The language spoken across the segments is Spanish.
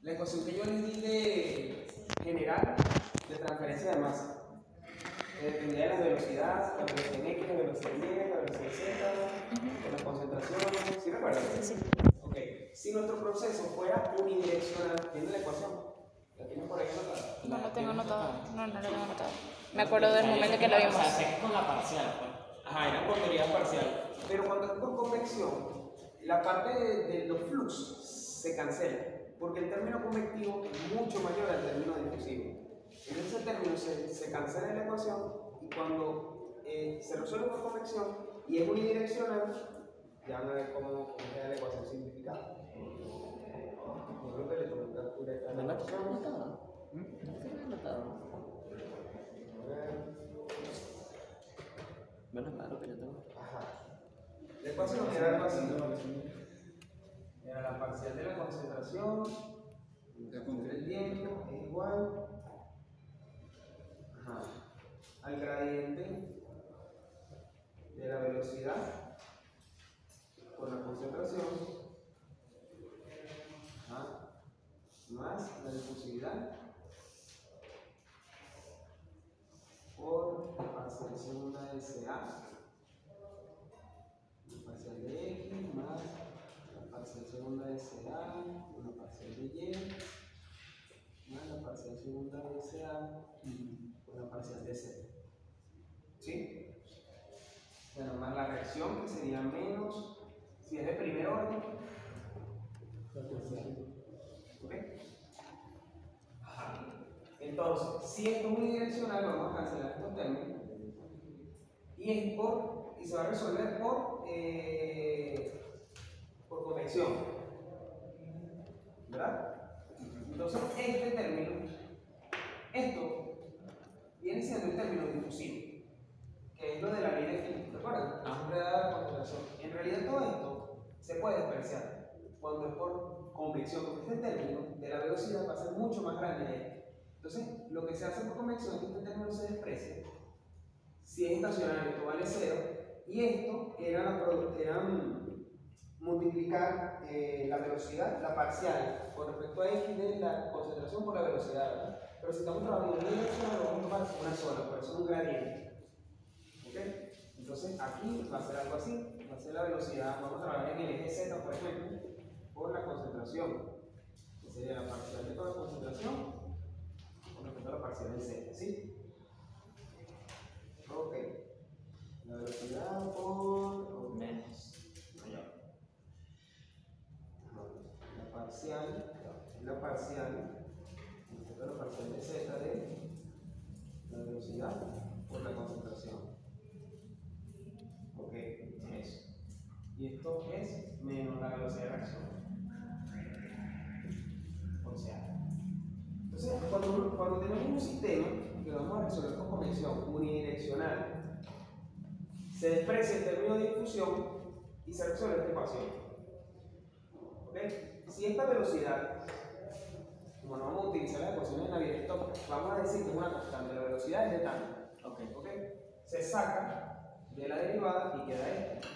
la ecuación que yo les di de general de transferencia de masa. Dependía de las velocidades, la velocidad en X, la velocidad en Y, la velocidad Z, de las concentraciones. ¿Sí recuerdan? Sí. Ok. Si nuestro proceso fuera unidireccional, ¿tiene la ecuación? ¿La tienes por ahí anotada? No lo tengo anotado. No lo tengo anotado. Me acuerdo del momento que lo vimos. O sea, sé con la parcial, pues. Ajá, era con teoría parcial. Pero cuando es con convección, la parte de los fluxos se cancela, porque el término convectivo es mucho mayor al término difusivo. Entonces ese término se cancela en la ecuación y cuando se resuelve por convección y es unidireccional, ya van a ver cómo queda la ecuación simplificada. Yo creo que le tomé captura esta ¿No la ecuación. tengo anotada? ¿No la tengo anotada? Bueno, claro que yo tengo. Ajá. La ecuación era algo así. Era la parcial de la concentración del viento es igual al gradiente de la velocidad por la concentración más la difusividad por la parcial segunda de SA, la parcial de X más la parcial segunda de CA, una parcial de Y, más la parcial segunda de CA, una parcial de Z. ¿Sí? Bueno, más la reacción que sería menos, si es de primer orden, ¿ok? Ajá. Entonces, si esto es unidireccional, vamos a cancelar estos términos y se va a resolver por convección, ¿verdad? Entonces, este término, esto viene siendo el término difusivo, que es lo de la ley de Fick, ¿recuerdan? Siempre da la concentración. En realidad, todo esto se puede despreciar cuando es por convección, porque este término de la velocidad va a ser mucho más grande de este. Entonces, lo que se hace por convección es que este término se desprecia. Si es estacionario, esto vale 0, y esto era multiplicar la velocidad, la parcial, con respecto a X de la concentración por la velocidad, ¿verdad? Pero si estamos trabajando en una dirección, lo vamos a tomar una sola, por eso es un gradiente. ¿Ok? Entonces aquí va a ser algo así, va a ser la velocidad, vamos a trabajar en el eje Z, por ejemplo, por la concentración, que sería la parcial de toda la concentración con respecto a la parcial de Z, ¿sí? Ok. La velocidad por Menos. Mayor. la parcial de Z de la velocidad por la concentración. Ok, eso. Y esto es menos la velocidad de reacción. O sea. Entonces, cuando tenemos un sistema que vamos a resolver con convección unidireccional, se desprecia el término de difusión y se resuelve esta ecuación. ¿Ok? Si esta velocidad, como no vamos a utilizar las ecuaciones de Navier-Stokes, vamos a decir que es una constante, la velocidad es de tanto. ¿Ok? Se saca de la derivada y queda esta.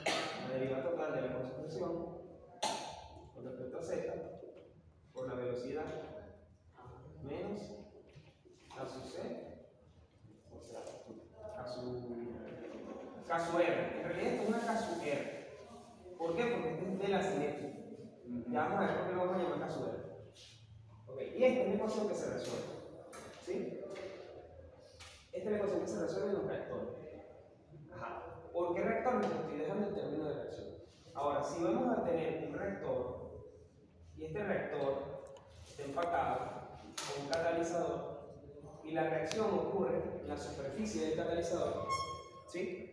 La derivada total de la concentración con respecto a Z por la velocidad menos a su C, o sea, K sub R. En realidad esto es una K sub R. ¿Por qué? Porque este es de la cinética. Ya vamos a ver por qué lo vamos a llamar K sub R. Okay. Y esta es la ecuación que se resuelve. ¿Sí? Esta es la ecuación que se resuelve en los reactores. Ajá. ¿Por qué reactor? Porque estoy dejando el término de reacción. Ahora, si vamos a tener un reactor y este reactor está empacado con un catalizador y la reacción ocurre en la superficie del catalizador, ¿sí?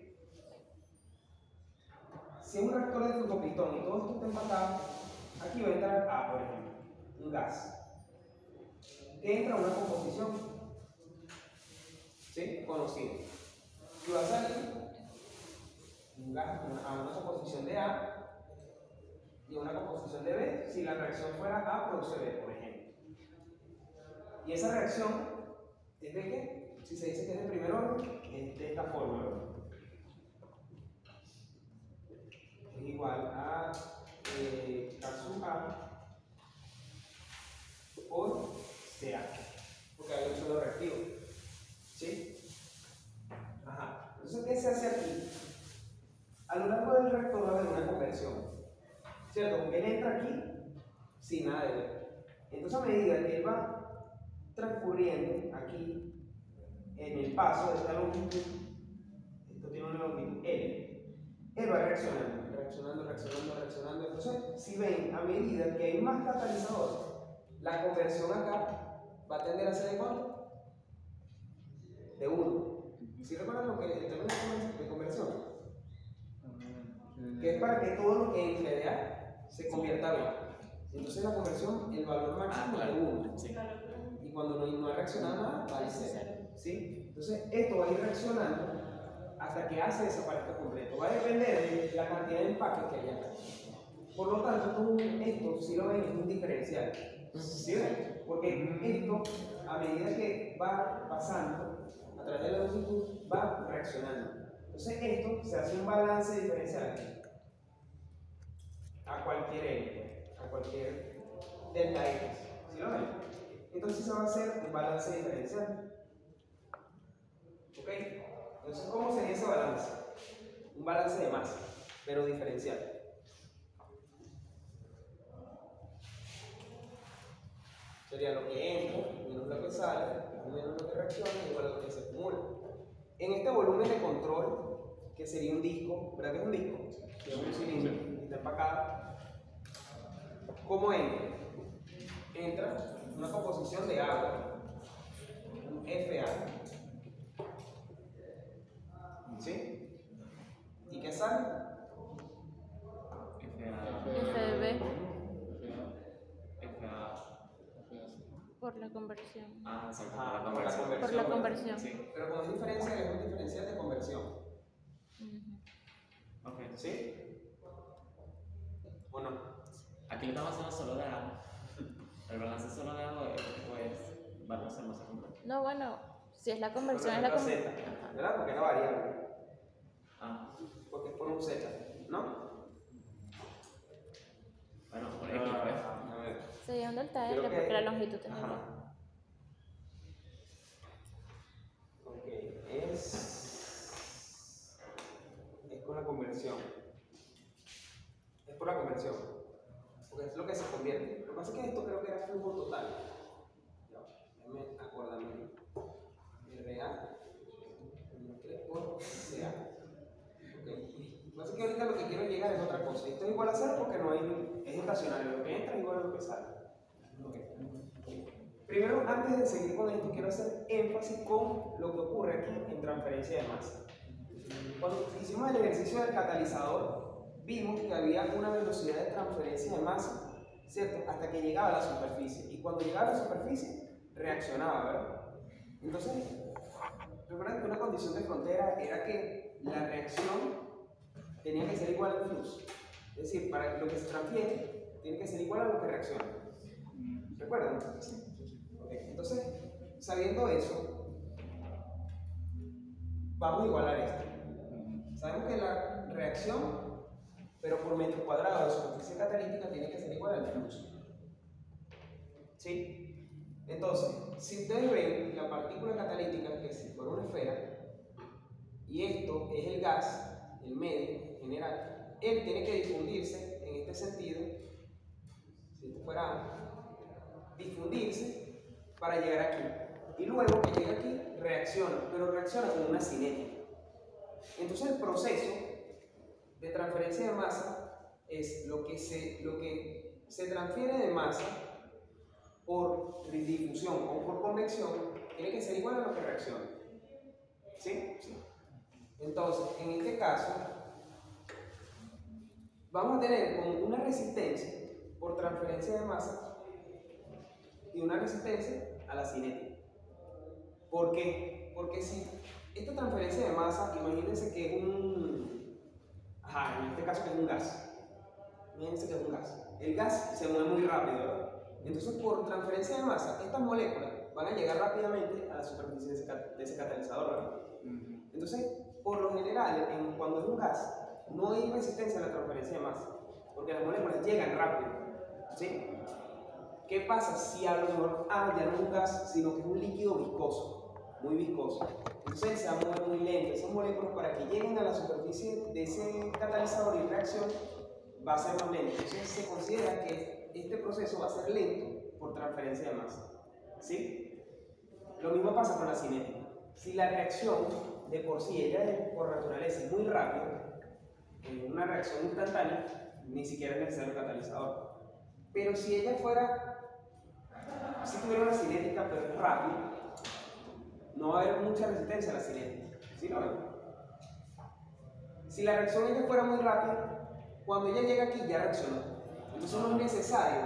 Si es un reactor de flujo-pistón y todo esto está empacado, aquí va a entrar A, por ejemplo, un gas que entra a una composición, ¿sí? Conocida. Y va a salir un gas a una composición de A y a una composición de B si la reacción fuera A produce B, por ejemplo. Y esa reacción es de qué? Si se dice que es de primer orden, es de esta forma, ¿verdad? Es igual a K sub A conversión, ¿cierto? Porque él entra aquí sin nada de ver. Entonces, a medida que él va transcurriendo aquí en el paso de esta longitud, esto tiene una longitud L, él va reaccionando, reaccionando, reaccionando, reaccionando. Entonces, si ven, a medida que hay más catalizador, la conversión acá va a tender a ser de cuánto? De 1. ¿Sí recuerdan lo que el término de conversión? Que es para que todo lo que entre de A se convierta a B. Entonces la conversión, el valor máximo es de 1. Sí. Y cuando no ha reaccionado nada, vale 0. ¿Sí? Entonces esto va a ir reaccionando hasta que A se desaparezca completo. Va a depender de la cantidad de empaques que haya acá. Por lo tanto, esto, si lo ven, es un diferencial. ¿Sí ven? Porque esto, a medida que va pasando a través de la longitud, va reaccionando. Entonces esto se hace un balance diferencial a cualquier L, a cualquier delta X. ¿Sí lo ven? Entonces se va a hacer un balance diferencial. ¿Ok? Entonces, ¿cómo sería ese balance? Un balance de masa, pero diferencial. Sería lo que entra, menos lo que sale, menos lo que reacciona, igual a lo que se acumula. En este volumen de control, que sería un disco, ¿verdad que es un disco? Que es un cilindro, está empacado. ¿Cómo entra? Entra una composición de agua, un FA. ¿Sí? ¿Y qué sale? FB por la conversión. Ah, sí, Por la conversión. Sí. Pero con diferencia es un diferencial de conversión. Ok. ¿Sí? ¿O no? Aquí lo estamos haciendo solo de agua. El balance solo de agua pues balance más completo. No, bueno, si es la conversión, Con es la Z, conversión. ¿verdad? Porque era variable. Ah, Porque es por un Z, ¿no? bueno, por X pues. A ver. Sería un delta Creo L que- porque la longitud es L. Ajá. Ok, es con la conversión. Es por la conversión. Porque es lo que se convierte. Lo que pasa es que esto creo que era flujo total. Ya, déjame acordarme. RA 3 por CA. Ok. Lo que pasa es que ahorita lo que quiero llegar es otra cosa. Esto es igual a 0 porque no hay, es estacionario. Lo que entra es igual a lo que sale. Okay. Primero, antes de seguir con esto, quiero hacer énfasis con lo que ocurre aquí en transferencia de masa. Cuando hicimos el ejercicio del catalizador, vimos que había una velocidad de transferencia de masa, ¿cierto? Hasta que llegaba a la superficie. Y cuando llegaba a la superficie, reaccionaba, ¿verdad? Entonces, recuerden que una condición de frontera era que la reacción tenía que ser igual al flujo. Es decir, para que lo que se transfiere, tiene que ser igual a lo que reacciona. ¿Recuerdan? Okay. Entonces, sabiendo eso, vamos a igualar esto. Sabemos que la reacción, pero por metro cuadrado de superficie catalítica, tiene que ser igual al flujo. ¿Sí? Entonces, si ustedes ven la partícula catalítica, que si fuera una esfera, y esto es el gas, el medio general, él tiene que difundirse en este sentido, si esto fuera difundirse para llegar aquí. Y luego que llega aquí, reacciona, pero reacciona con una cinética. Entonces el proceso de transferencia de masa es lo que se transfiere de masa por difusión o por convección, tiene que ser igual a lo que reacciona. ¿Sí? Sí. Entonces, en este caso, vamos a tener como una resistencia por transferencia de masa y una resistencia a la cinética. ¿Por qué? Porque si esta transferencia de masa, imagínense que es en este caso que es un gas. Imagínense que es un gas. El gas se mueve muy rápido, ¿verdad? Entonces, por transferencia de masa, estas moléculas van a llegar rápidamente a la superficie de ese catalizador, ¿verdad? Entonces, por lo general, cuando es un gas, no hay resistencia a la transferencia de masa, porque las moléculas llegan rápido, ¿sí? ¿Qué pasa si a lo mejor ya no es un gas, sino que es un líquido viscoso, muy viscoso? Entonces se mueve muy lento. Esas moléculas, para que lleguen a la superficie de ese catalizador y reacción, va a ser más lento. Entonces se considera que este proceso va a ser lento por transferencia de masa. ¿Sí? Lo mismo pasa con la cinética. Si la reacción de por sí, ella por naturaleza es muy rápida, una reacción instantánea, ni siquiera es necesario el catalizador. Pero si ella si tuviera una cinética pero es rápida, no va a haber mucha resistencia a la cinética. ¿Sí lo ven? Si la reacción ella fuera muy rápida, cuando ella llega aquí ya reaccionó. Entonces no es necesario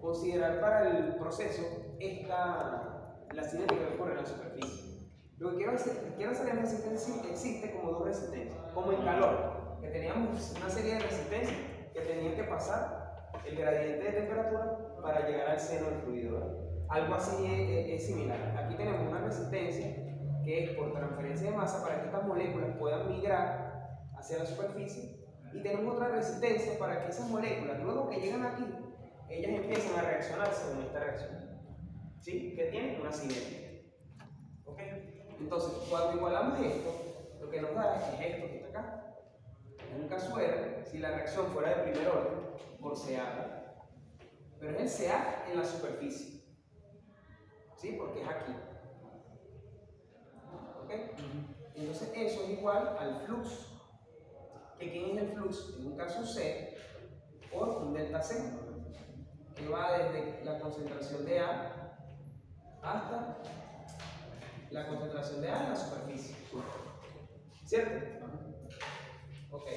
considerar para el proceso la cinética que ocurre en la superficie. Lo que quiero hacer en resistencia existe como dos resistencias, como en calor, que teníamos una serie de resistencias que tenían que pasar el gradiente de temperatura para llegar al seno del fluido, ¿verdad? Algo así es similar. Aquí tenemos una resistencia que es por transferencia de masa para que estas moléculas puedan migrar hacia la superficie, y tenemos otra resistencia para que esas moléculas, luego que llegan aquí, ellas empiezan a reaccionar según esta reacción. ¿Sí? Que tienen una cinética. ¿Ok? Entonces, cuando igualamos esto, lo que nos da es esto que está acá. En un caso R, si la reacción fuera de primer orden, por CA, pero es el CA en la superficie. ¿Sí? Porque es aquí. ¿Ok? Entonces, eso es igual al flux. ¿Quién es el flux? En un caso C, por un delta C, que va desde la concentración de A hasta la concentración de A en la superficie. ¿Cierto? Ok.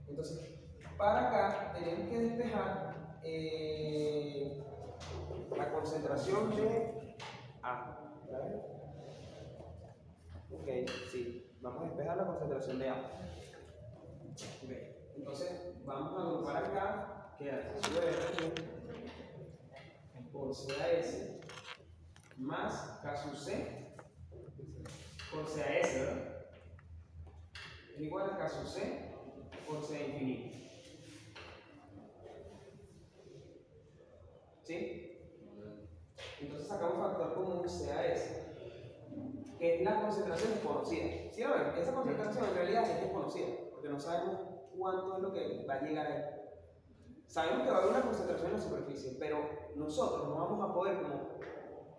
Entonces, para acá tenemos que despejar la concentración de A. Ok, sí. Vamos a despejar la concentración de A. Okay. Entonces, vamos a agrupar acá, que sube por CAS más K sub C por CAS, ¿verdad? Es igual a K sub C por C infinito. ¿Sí? Entonces sacamos factor común CAS, que es la concentración desconocida. ¿Sí lo ven? Esa concentración en realidad es desconocida, porque no sabemos cuánto es lo que va a llegar ahí. Sabemos que va a haber una concentración en la superficie, pero nosotros no vamos a poder como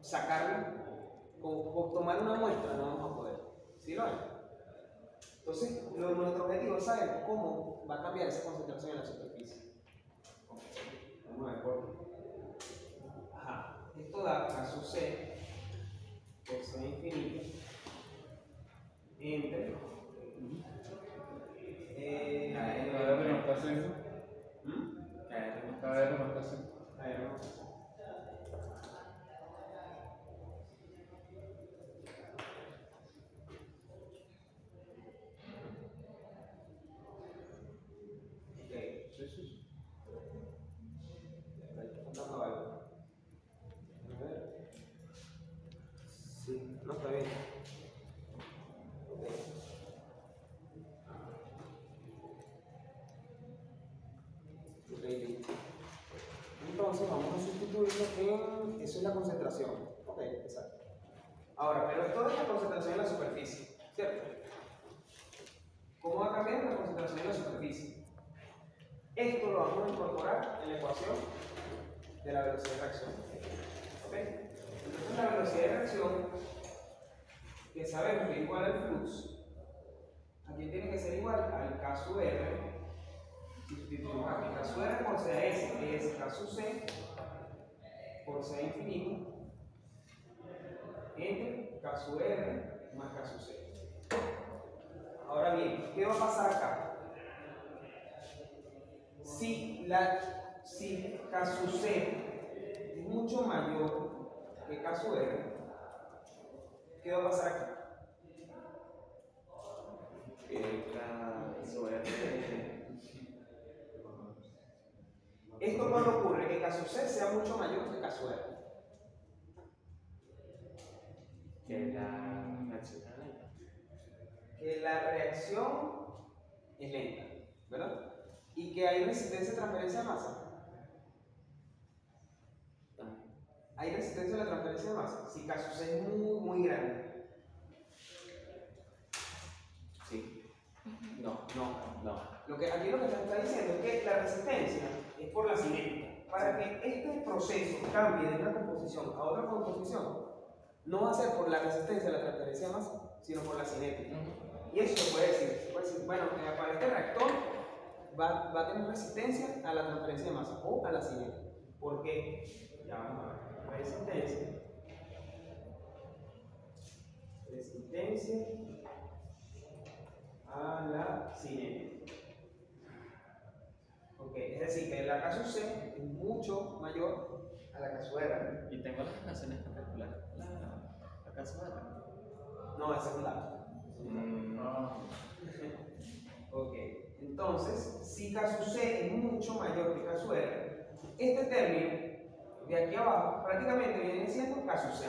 sacarla, como tomar una muestra, no vamos a poder. ¿Sí lo ven? Entonces, nuestro objetivo es saber cómo va a cambiar esa concentración en la superficie. Vamos a ver por qué. Ajá. Esto da K sub C por C infinito entre sí, no está bien. Entonces vamos a sustituirlo en, eso es la concentración. Ok, exacto. Ahora, pero esto es la concentración en la superficie, ¿cierto? ¿Cómo va a cambiar la concentración en la superficie? Esto lo vamos a incorporar en la ecuación de la velocidad de reacción. ¿Ok? Entonces la velocidad de reacción, que sabemos que es igual al flux, aquí tiene que ser igual al K sub R. Sustituimos aquí K sub R por CAS, que es K sub C por C infinito entre K sub R más K sub C. Ahora bien, ¿qué va a pasar acá? Si K sub C es mucho mayor que K sub R, ¿qué va a pasar aquí? K sub R. Esto cuando ocurre que K sub C sea mucho mayor que K sub R. Que la reacción es lenta. Que la reacción es lenta, ¿verdad? Y que hay resistencia a transferencia de masa. Hay resistencia a la transferencia de masa. Si K sub C es muy, muy grande. Sí. No. Aquí lo que se está diciendo es que la resistencia es por la cinética. Para que este proceso cambie de una composición a otra composición, no va a ser por la resistencia de la transferencia de masa, sino por la cinética. Y eso se puede decir. Se puede decir, bueno, para este reactor va a tener resistencia a la transferencia de masa o a la cinética. ¿Por qué? Ya vamos a ver. Resistencia a la cinética. Ok, es decir, que la caso C es mucho mayor a la caso R. Y tengo las ecuaciones para calcular la caso R. No, es secundario. Ok, entonces, si caso C es mucho mayor que caso R, este término de aquí abajo prácticamente viene siendo caso C.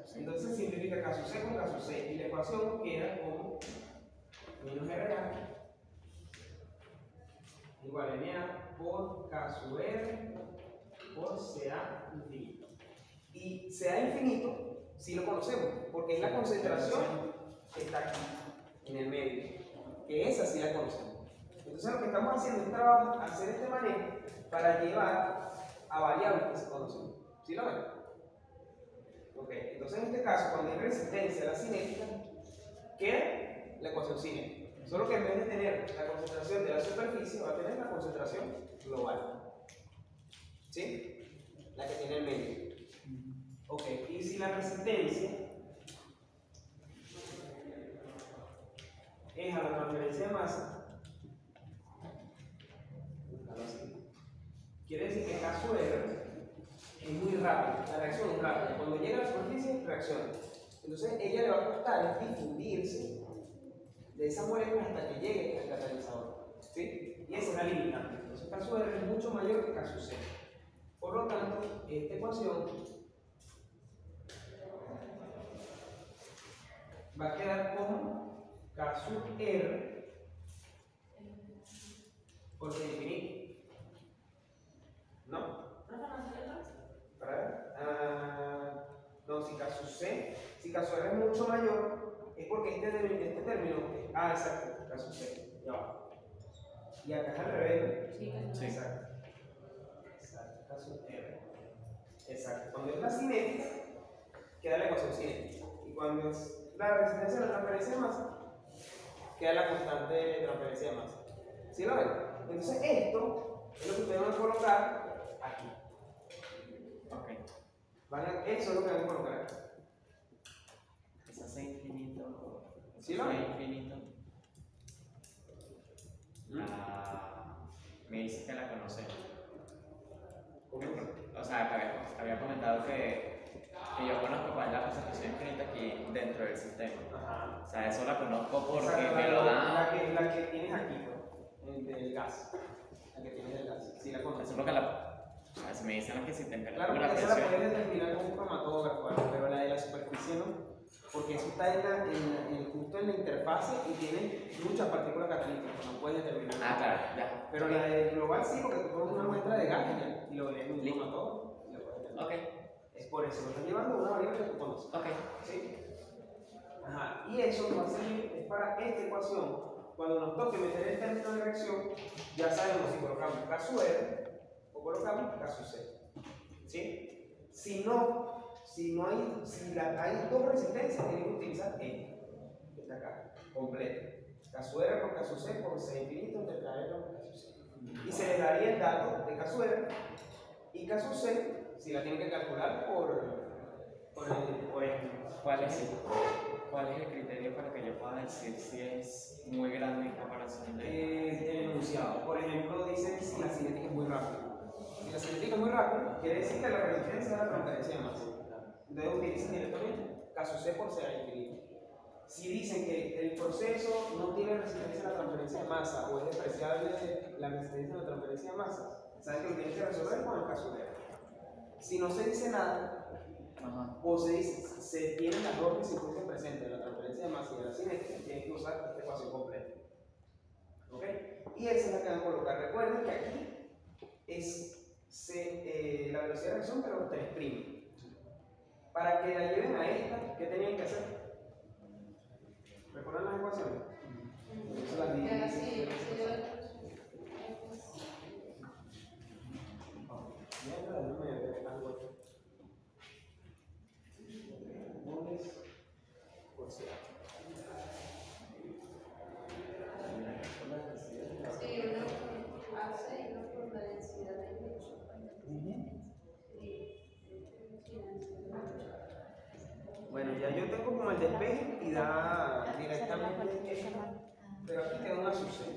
Sí. Entonces se simplifica caso C con caso C y la ecuación queda como menos RA igual a NA por caso R por CA infinito. Y CA infinito sí lo conocemos, porque es la concentración que está aquí, en el medio, que esa sí la conocemos. Entonces lo que estamos haciendo es hacer este manejo para llevar a variables que se conocen. ¿Sí lo ven? Ok, entonces en este caso, cuando hay resistencia a la cinética, queda la ecuación cinética. Solo que en vez de tener la concentración de la superficie, va a tener la concentración global. ¿Sí? La que tiene el medio. Ok, y si la resistencia es a la transferencia de masa, quiere decir que el caso R es muy rápido, la reacción es rápida. Cuando llega a la superficie, reacciona. Entonces, ella le va a costar difundirse de esa molécula hasta que llegue al catalizador. ¿Sí? Y esa es la limitante. Entonces, el caso R es mucho mayor que el caso C. Por lo tanto, esta ecuación va a quedar como caso R por C infinito. ¿No? Para ver. No, si caso C, si caso R es mucho mayor, es porque este término es. Exacto, caso C. Ya va. Y acá es al revés. Sí. Exacto. Exacto, caso R. Exacto. Cuando es la cinética, queda la ecuación cinética. Y cuando es la resistencia a la transferencia de masa, queda la constante de transferencia de masa. ¿Sí lo ven? Entonces esto es lo que ustedes van a colocar aquí. Ok. Eso es lo que van a colocar aquí. Esa C infinito. ¿Sí lo C ven? infinito. Me dice que la conoce. O sea, que había comentado que yo conozco cuál es la concentración infinita aquí dentro del sistema. Ajá. O sea, eso la conozco porque Exacto, me lo dan. la que tienes aquí, del gas. La que tienes del gas. Sí, la Eso conoces. es lo que o sea, si me dicen que si temperatura Claro, la porque esa la presión. puedes determinar con un cromatógrafo, pero la de la superficie no. Porque eso está justo en la interfase y tiene muchas partículas catalíticas, no puedes determinar. Claro, ya. Pero la de global sí, porque tú pones una muestra de gas y lo lees en un cromatógrafo y lo puedes determinar. Ok. Es por eso, lo estás llevando a una variable que tú conoces. Ok. ¿Sí? Ajá. Y eso nos va a servir es para esta ecuación. Cuando nos toque meter el término de reacción, ya sabemos si colocamos caso R o colocamos caso C. ¿Sí? Si hay dos resistencias, tienen que utilizar esta, que está acá, completa. Caso R por caso C por C infinito entre R por caso C. Y se les daría el dato de caso R y caso C, si la tienen que calcular por esto. ¿Cuál es el criterio para que yo pueda decir si es muy grande en comparación de El enunciado. Por ejemplo, dice si la cinética es muy rápida. Si la cinética es muy rápida, quiere decir que la resistencia es la transferencia de masa. Entonces utilizan directamente caso C por CA infinito. Si dicen que el proceso no tiene resistencia a la transferencia de masa o es despreciable la resistencia a la transferencia de masa, saben que lo tienen que resolver con el caso R. Si no se dice nada, o se tienen las dos resistencias presentes, la transferencia de masa y la cinética, tienen que usar esta ecuación completa. ¿Ok? Y esa es la que van a colocar. Recuerden que aquí es la velocidad de reacción, pero 3'. Para que la lleven a esta, ¿qué tenían que hacer? ¿Recuerdan las ecuaciones? Entonces las dividen. ya yo tengo como el despeje y da directamente esto, pero aquí queda una sucesión.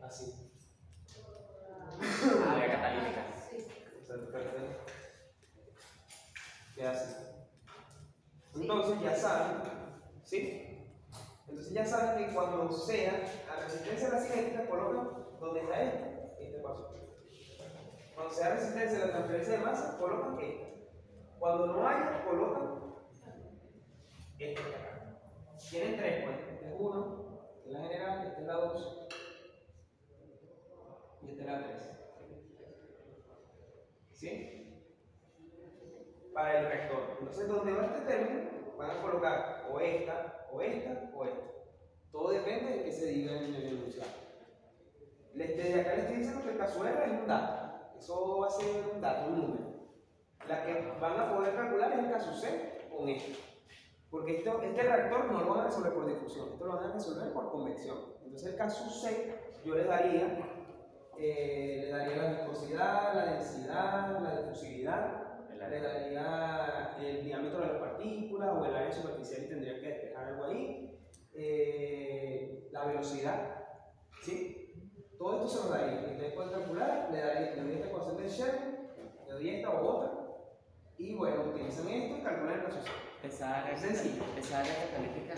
Así. Área catalítica. Perfecto. Queda así. Entonces ya saben, ¿sí? Entonces ya saben que cuando sea la resistencia a la cinética, colocan donde está este paso. Cuando sea resistencia a la transferencia de masa, colocan este. Cuando no haya, colocan este de acá. Tienen tres, pues. Este es 1, este es la general, este es la 2 y este es la 3. ¿Sí? Para el rector. Entonces, donde va este término, van a colocar o esta, o esta, o esta. Todo depende de qué se diga en el enunciado. Desde acá les estoy diciendo que el caso R es un dato. Eso va a ser un dato, un número. La que van a poder calcular es el caso C con esto. Porque este reactor no lo van a resolver por difusión, esto lo van a resolver por convección. Entonces, el caso C, yo les daría la viscosidad, la densidad, la difusividad. Le daría el diámetro de las partículas o el área superficial y tendría que despejar algo ahí. La velocidad, ¿sí? Todo esto se lo daría. Ustedes pueden calcular, le doy esta ecuación del Shannon, le doy esta o otra, y bueno, utilizan esto y calculan el caso. Esa área, Es sencillo. esa área catalítica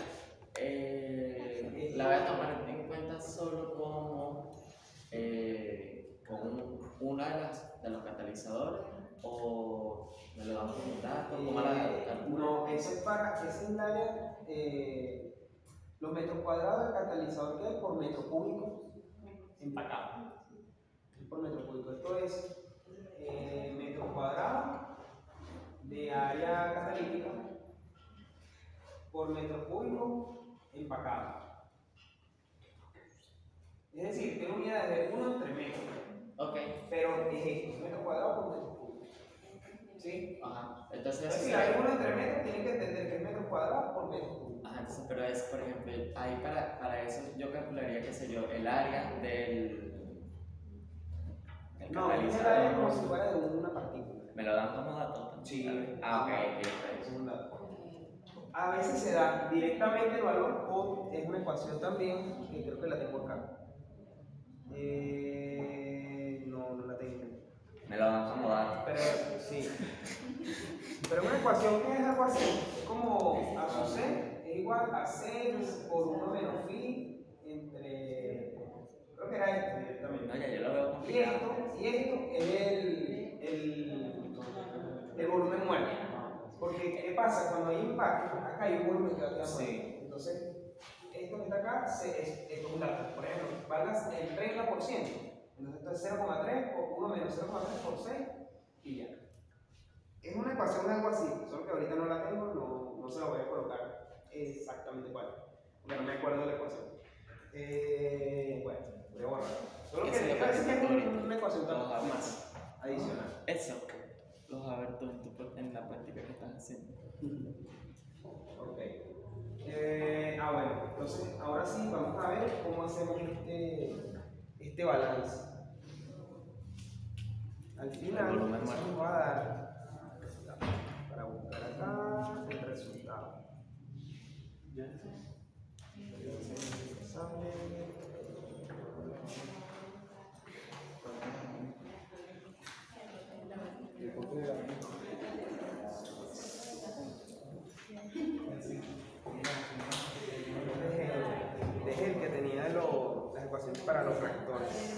la voy a tomar en cuenta solo como una de los catalizadores, o me lo damos como un dato, ¿cómo la calculo? No, ese es el área, los metros cuadrados del catalizador que hay por metro cúbico empacado. Por metro cúbico. Esto es metros cuadrados de área catalítica por metro cúbico empacado. Es decir, tiene unidades de 1 entre metros. Ok. Pero es esto, metro cuadrado por metro cúbico. ¿Sí? Ajá. Entonces, Entonces, si hay 1 entre metros, tienen que entender que es metro cuadrado por metro cúbico. ajá, entonces, pero es, por ejemplo, ahí para eso yo calcularía, qué sé yo, el área del No, es el área como si fuera de una partícula. ¿Me lo dan como dato? Sí. Ah, ok, Es un dato. A veces se da directamente el valor o es una ecuación también, que creo que la tengo acá. No la tengo. Me lo dan como dato. Pero sí. Pero una ecuación que es algo así, es como A sub C es igual a 6 por 1 menos phi entre. Creo que era esto directamente. No, ya yo lo veo complicado. Y esto es el volumen muerto. Porque, ¿qué pasa? Cuando hay impacto, acá hay un volumen que va a quedar muerto. Sí. Entonces, esto que está acá es un dato. Por ejemplo, valga el 30%. Entonces, esto es 0,3 por 1 menos 0,3 por 6 y ya. Es una ecuación algo así, solo que ahorita no la tengo, no se la voy a colocar exactamente cuál. Porque no me acuerdo de la ecuación. Bueno, voy a borrar. Solo que me parece que es una ecuación más adicional. Eso lo vas a ver tú en la práctica que estás haciendo. Ok. Bueno, entonces ahora sí vamos a ver cómo hacemos este balance. Al final nos va a dar, para buscar acá el resultado. Este es el que tenía las ecuaciones para los reactores.